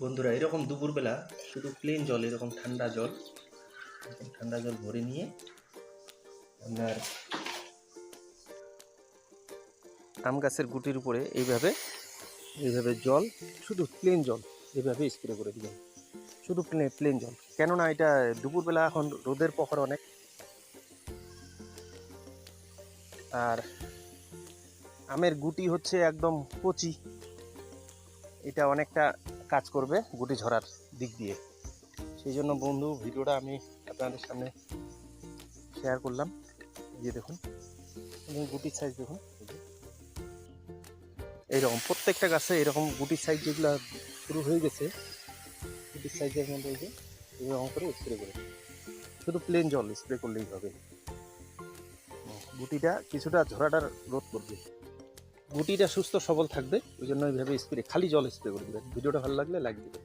বন্ধুরা, এরকম দুপুরবেলা শুধু প্লেন জল, এরকম ঠান্ডা জল ভরে নিয়ে আপনার আম গাছের গুটির উপরে এইভাবে জল, শুধু প্লেন জল এইভাবে স্প্রে করে দিবেন। শুধু প্লেন জল, কেননা এটা দুপুরবেলা এখন রোদের প্রখর অনেক, আর আমের গুটি হচ্ছে একদম কচি, এটা অনেকটা কাজ করবে গুটি ঝরার দিক দিয়ে। সেই জন্য বন্ধু ভিডিওটা আমি আপনাদের সামনে শেয়ার করলাম। এই যে দেখুন, গুটির সাইজ দেখুন, এইরকম প্রত্যেকটা গাছে এরকম গুটির সাইজ যেগুলো শুরু হয়ে গেছে, গুটির সাইজের মধ্যে এই যে এরকম করে স্প্রে করে, শুধু প্লেন জল স্প্রে করলেই হবে। গুটিটা কিছুটা ঝরাটার রোধ করবে, গুটিটা সুস্থ সবল থাকবে, ওই জন্য এইভাবে স্প্রে, খালি জল স্প্রে করে দেবেন। ভিডিওটা ভালো লাগলে লাইক দেবেন।